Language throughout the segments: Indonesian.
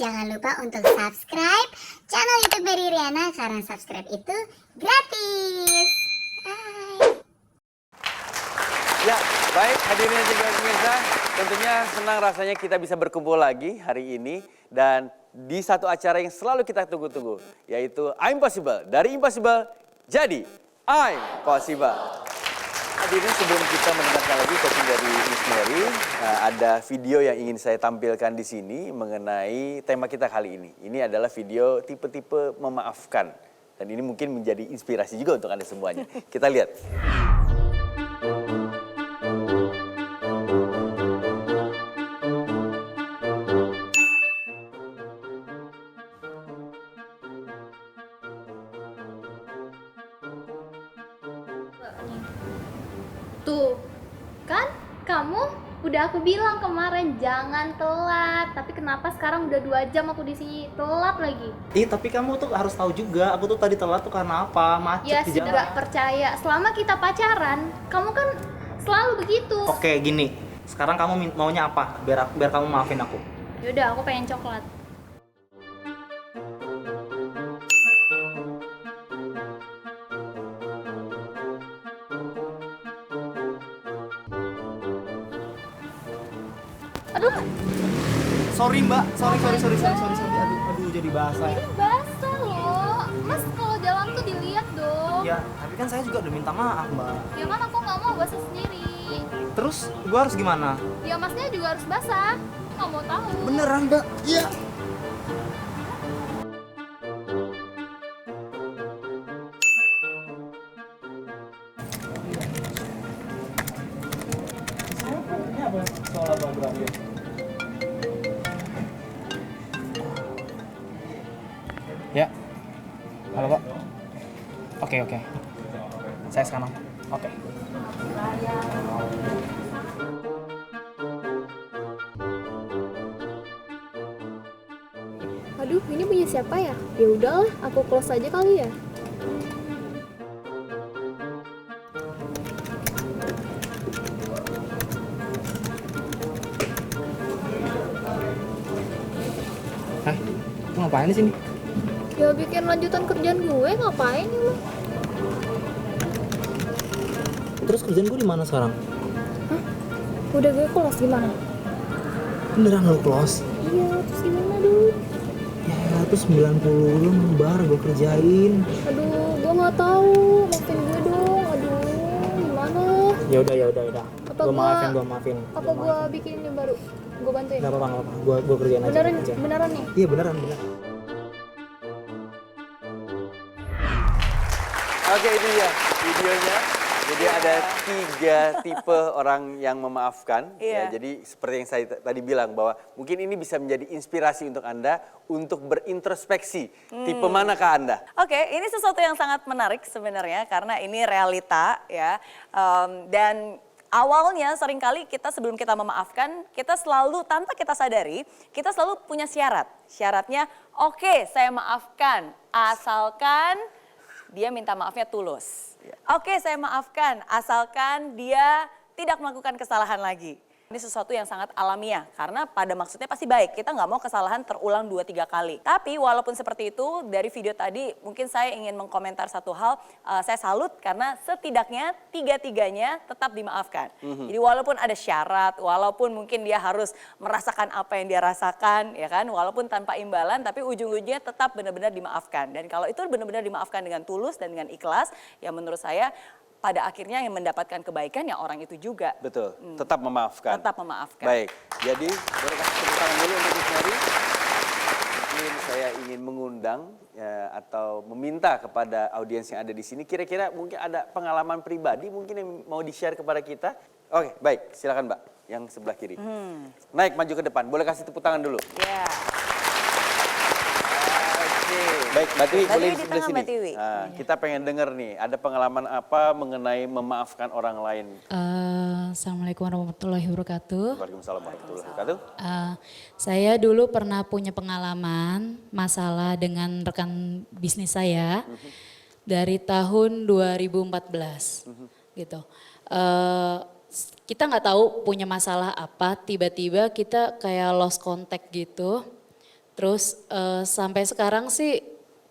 jangan lupa untuk subscribe channel YouTube Berry Riana karena subscribe itu gratis. Hai. Ya, baik hadirin dan juga pemirsa, tentunya senang rasanya kita bisa berkumpul lagi hari ini dan di satu acara yang selalu kita tunggu-tunggu, yaitu I'm Possible. Dari Impossible jadi I'm Possible. Hadirin, sebelum kita mendengarkan lagi coaching dari Miss Mary, ada video yang ingin saya tampilkan di sini mengenai tema kita kali ini. Ini adalah video tipe-tipe memaafkan dan ini mungkin menjadi inspirasi juga untuk Anda semuanya. Kita lihat. Tuh, kan kamu udah aku bilang kemarin jangan telat. Tapi kenapa sekarang udah 2 jam aku di sini telat lagi? Tapi kamu tuh harus tahu juga, aku tuh tadi telat tuh karena apa? Macet Ya di sih jalan. nggak percaya. Selama kita pacaran, kamu kan selalu begitu. Oke, gini. Sekarang kamu maunya apa? Biar kamu maafin aku. Yaudah, aku pengen coklat. Aduh, Sorry mbak, sorry. Aduh jadi basah. ini basah loh. Mas kalau jalan tuh dilihat dong. Ya, tapi kan saya juga udah minta maaf mbak. Ya kan aku nggak mau basah sendiri. Terus gua harus gimana? Ya masnya juga harus basah. Nggak mau tahu. Beneran mbak? Iya. Ya, halo Pak. Oke. Saya sekarang. Oke. Aduh, ini punya siapa ya? Ya udahlah, aku close aja kali ya. Hah? Lu ngapain di sini? Ya bikin lanjutan kerjaan gue, ngapain ya lu? Terus kerjaan gue di mana sekarang? Hah? Udah gue close gimana? Beneran lu close? Iya, terus gimana dude? Ya elah, tuh 90 belum baru gue kerjain. Aduh, gue nggak tahu. Maafin gue dong. Aduh, gimana? Ya udah. Apa Gue gua- maafin. Apa gue bikin yang baru? Gue bantuin? Gak apa-apa. Gue kerjain aja. Beneran nih? Iya beneran. Oke, ini ya videonya. Jadi ada 3 tipe orang yang memaafkan. Ya, Iya. jadi seperti yang saya tadi bilang bahwa mungkin ini bisa menjadi inspirasi untuk Anda untuk berintrospeksi. Tipe manakah Anda? Oke, ini sesuatu yang sangat menarik sebenarnya karena ini realita ya. Dan awalnya seringkali kita sebelum kita memaafkan, kita selalu tanpa kita sadari, kita selalu punya syarat. Syaratnya, oke, saya maafkan asalkan dia minta maafnya tulus. Oke, saya maafkan asalkan dia tidak melakukan kesalahan lagi. Ini sesuatu yang sangat alamiah karena pada maksudnya pasti baik. Kita nggak mau kesalahan terulang 2-3 kali. Tapi walaupun seperti itu dari video tadi mungkin saya ingin mengkomentar satu hal. Saya salut karena setidaknya 3-tiganya tetap dimaafkan. Jadi walaupun ada syarat, walaupun mungkin dia harus merasakan apa yang dia rasakan, ya kan, walaupun tanpa imbalan, tapi ujung-ujungnya tetap benar-benar dimaafkan. Dan kalau itu benar-benar dimaafkan dengan tulus dan dengan ikhlas, ya menurut saya pada akhirnya yang mendapatkan kebaikan ya orang itu juga. Betul, tetap memaafkan. Tetap memaafkan. Baik, jadi boleh kasih tepuk tangan dulu untuk Miss Mary. Mungkin saya ingin mengundang ya, atau meminta kepada audiens yang ada di sini, kira-kira mungkin ada pengalaman pribadi mungkin yang mau di-share kepada kita. Oke, baik, silakan Mbak, yang sebelah kiri. Naik maju ke depan, boleh kasih tepuk tangan dulu. Ya. Oke, baik Mbak Tiwi, Mbak boleh Tiwi di di sebelah tengah, sini. Mbak Tiwi. Nah, kita pengen denger nih, ada pengalaman apa mengenai memaafkan orang lain. Assalamualaikum warahmatullahi wabarakatuh. Waalaikumsalam warahmatullahi wabarakatuh. Saya dulu pernah punya pengalaman masalah dengan rekan bisnis saya dari tahun 2014 gitu. Kita nggak tahu punya masalah apa, tiba-tiba kita kayak lost contact gitu. Terus sampai sekarang sih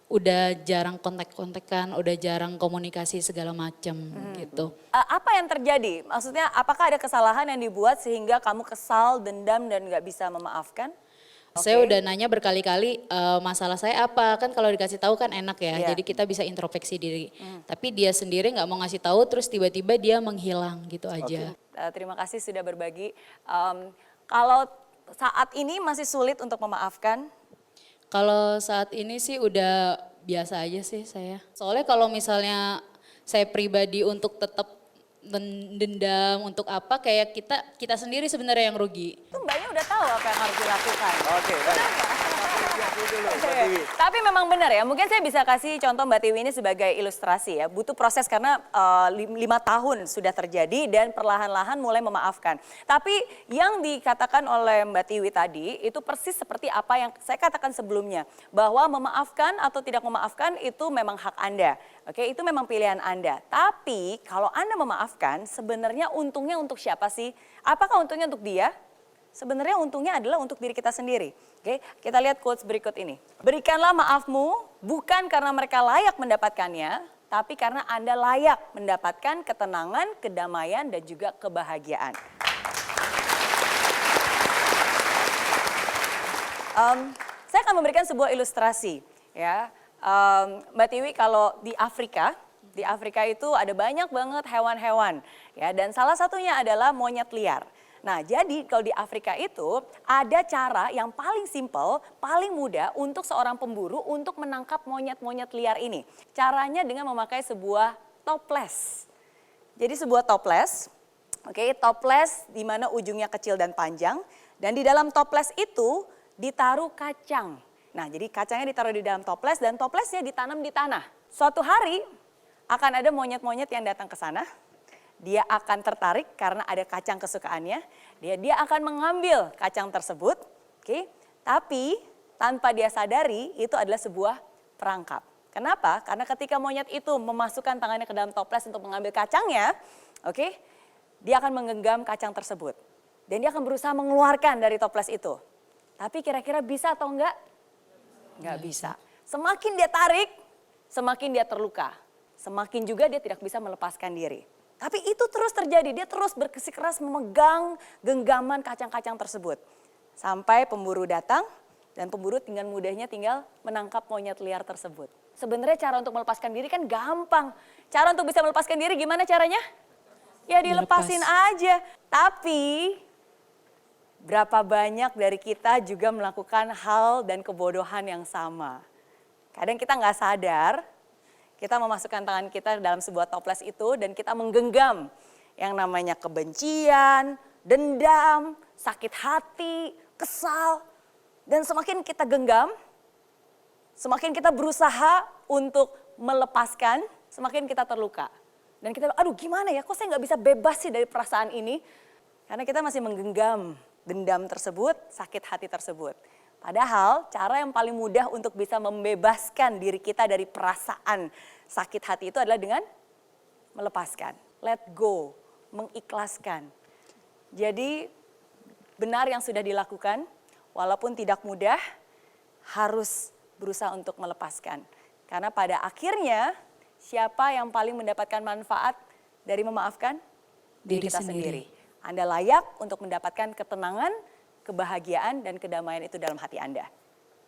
udah jarang kontak-kontakan, udah jarang komunikasi segala macem gitu. Apa yang terjadi? Maksudnya apakah ada kesalahan yang dibuat sehingga kamu kesal, dendam dan nggak bisa memaafkan? Saya udah nanya berkali-kali masalah saya apa, kan kalau dikasih tahu kan enak ya, Iya. jadi kita bisa introspeksi diri. Tapi dia sendiri nggak mau ngasih tahu, terus tiba-tiba dia menghilang gitu aja. Terima kasih sudah berbagi. Kalau saat ini masih sulit untuk memaafkan, Kalau saat ini sih udah biasa aja sih saya. Soalnya kalau misalnya saya pribadi untuk tetap dendam untuk apa, kayak kita sendiri sebenarnya yang rugi. itu mbaknya udah tahu apa yang harus dilakukan. Oke, baik. Apresiasi dulu, Mbak Tiwi. Tapi memang benar ya, mungkin saya bisa kasih contoh Mbak Tiwi ini sebagai ilustrasi ya. Butuh proses karena 5 tahun sudah terjadi dan perlahan-lahan mulai memaafkan. Tapi yang dikatakan oleh Mbak Tiwi tadi itu persis seperti apa yang saya katakan sebelumnya. Bahwa memaafkan atau tidak memaafkan itu memang hak Anda. Oke, itu memang pilihan Anda. Tapi kalau Anda memaafkan sebenarnya untungnya untuk siapa sih? Apakah untungnya untuk dia? Sebenarnya untungnya adalah untuk diri kita sendiri. Oke, kita lihat quotes berikut ini. Berikanlah maafmu bukan karena mereka layak mendapatkannya, tapi karena Anda layak mendapatkan ketenangan, kedamaian, dan juga kebahagiaan. Saya akan memberikan sebuah ilustrasi. Ya, Mbak Tiwi, kalau di Afrika itu ada banyak banget hewan-hewan. Ya, dan salah satunya adalah monyet liar. Nah, jadi kalau di Afrika itu ada cara yang paling simpel, paling mudah untuk seorang pemburu untuk menangkap monyet-monyet liar ini. Caranya dengan memakai sebuah toples. Jadi sebuah toples, toples di mana ujungnya kecil dan panjang. Dan di dalam toples itu ditaruh kacang. Nah, jadi kacangnya ditaruh di dalam toples dan toplesnya ditanam di tanah. Suatu hari akan ada monyet-monyet yang datang ke sana. Dia akan tertarik karena ada kacang kesukaannya. Dia akan mengambil kacang tersebut, tapi tanpa dia sadari itu adalah sebuah perangkap. Kenapa? Karena ketika monyet itu memasukkan tangannya ke dalam toples untuk mengambil kacangnya, dia akan menggenggam kacang tersebut. Dan dia akan berusaha mengeluarkan dari toples itu. Tapi kira-kira bisa atau enggak? Enggak bisa. Semakin dia tarik, semakin dia terluka. Semakin juga dia tidak bisa melepaskan diri. Tapi itu terus terjadi, dia terus bersikeras memegang genggaman kacang-kacang tersebut. Sampai pemburu datang dan pemburu dengan mudahnya tinggal menangkap monyet liar tersebut. Sebenarnya cara untuk melepaskan diri kan gampang. Cara untuk bisa melepaskan diri gimana caranya? Ya dilepasin aja. Tapi berapa banyak dari kita juga melakukan hal dan kebodohan yang sama. Kadang kita nggak sadar, kita memasukkan tangan kita dalam sebuah toples itu dan kita menggenggam yang namanya kebencian, dendam, sakit hati, kesal. Dan semakin kita genggam, semakin kita berusaha untuk melepaskan, semakin kita terluka. Dan kita, aduh gimana ya, kok saya nggak bisa bebas sih dari perasaan ini? Karena kita masih menggenggam dendam tersebut, sakit hati tersebut. Padahal cara yang paling mudah untuk bisa membebaskan diri kita dari perasaan sakit hati itu adalah dengan melepaskan, let go, mengikhlaskan. Jadi benar yang sudah dilakukan, walaupun tidak mudah, harus berusaha untuk melepaskan. Karena pada akhirnya siapa yang paling mendapatkan manfaat dari memaafkan? Diri kita sendiri. Anda layak untuk mendapatkan ketenangan, kebahagiaan dan kedamaian itu dalam hati Anda.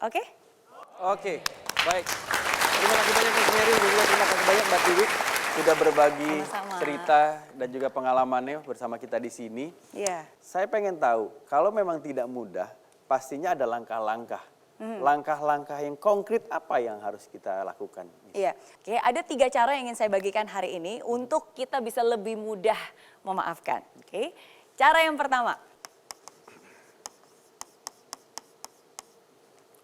Oke? Oke, baik. Terima kasih banyak Miss Mary, juga terima kasih banyak Mbak Tiwi sudah berbagi Sama-sama. cerita dan juga pengalamannya bersama kita di sini. Iya. Saya pengen tahu, kalau memang tidak mudah, pastinya ada langkah-langkah. Langkah-langkah yang konkret apa yang harus kita lakukan? Iya, oke, ada 3 cara yang ingin saya bagikan hari ini untuk kita bisa lebih mudah memaafkan. Oke, cara yang pertama.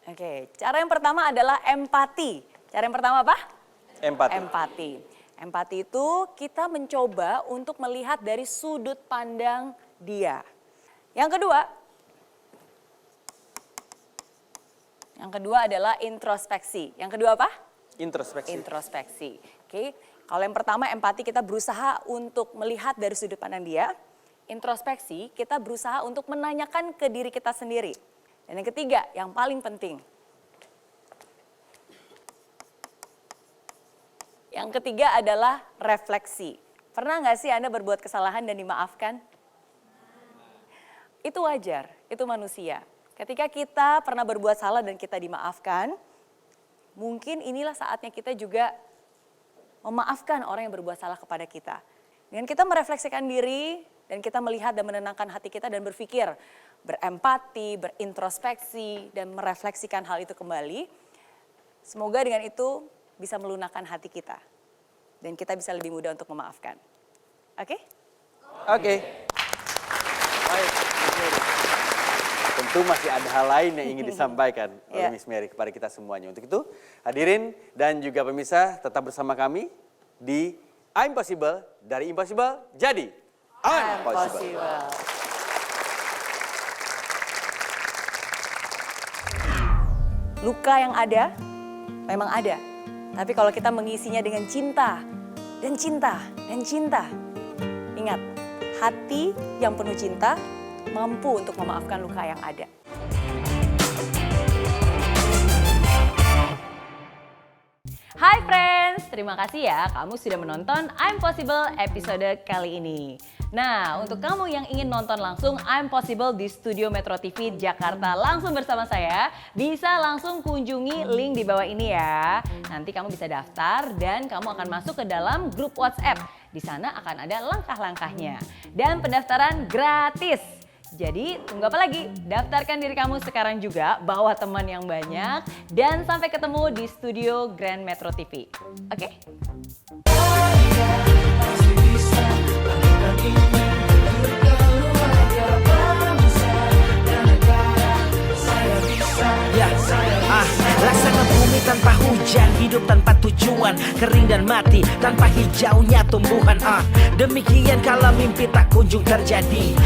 Oke, cara yang pertama adalah empati. Cara yang pertama apa? Empati. Empati. Empati itu kita mencoba untuk melihat dari sudut pandang dia. Yang kedua adalah introspeksi. Yang kedua apa? Introspeksi. Introspeksi. Oke. Kalau yang pertama empati kita berusaha untuk melihat dari sudut pandang dia. Introspeksi kita berusaha untuk menanyakan ke diri kita sendiri. Dan yang ketiga, yang paling penting. Yang ketiga adalah refleksi. Pernah nggak sih Anda berbuat kesalahan dan dimaafkan? Itu wajar, itu manusia. Ketika kita pernah berbuat salah dan kita dimaafkan, mungkin inilah saatnya kita juga memaafkan orang yang berbuat salah kepada kita. Dengan kita merefleksikan diri dan kita melihat dan menenangkan hati kita dan berpikir, berempati, berintrospeksi dan merefleksikan hal itu kembali. Semoga dengan itu bisa melunakkan hati kita. Dan kita bisa lebih mudah untuk memaafkan. Oke? Oke. Baik, Miss Mary. Tentu masih ada hal lain yang ingin disampaikan oleh Ya. Miss Mary kepada kita semuanya. Untuk itu, hadirin dan juga pemirsa tetap bersama kami di I'm Possible, dari Impossible jadi I'm Possible. Luka yang ada, memang ada. Tapi kalau kita mengisinya dengan cinta, dan cinta, dan cinta. Ingat, hati yang penuh cinta mampu untuk memaafkan luka yang ada. Hai friends, terima kasih ya kamu sudah menonton I'm Possible episode kali ini. Nah, untuk kamu yang ingin nonton langsung I'm Possible di Studio Metro TV Jakarta langsung bersama saya, bisa langsung kunjungi link di bawah ini ya. Nanti kamu bisa daftar dan kamu akan masuk ke dalam grup WhatsApp. Di sana akan ada langkah-langkahnya. Dan pendaftaran gratis. Jadi tunggu apa lagi? Daftarkan diri kamu sekarang juga, bawa teman yang banyak, dan sampai ketemu di studio Grand Metro TV. Oke? Ya, laksana bumi tanpa hujan, hidup tanpa tujuan, kering dan mati tanpa hijaunya tumbuhan. Demikian kalau mimpi tak kunjung terjadi.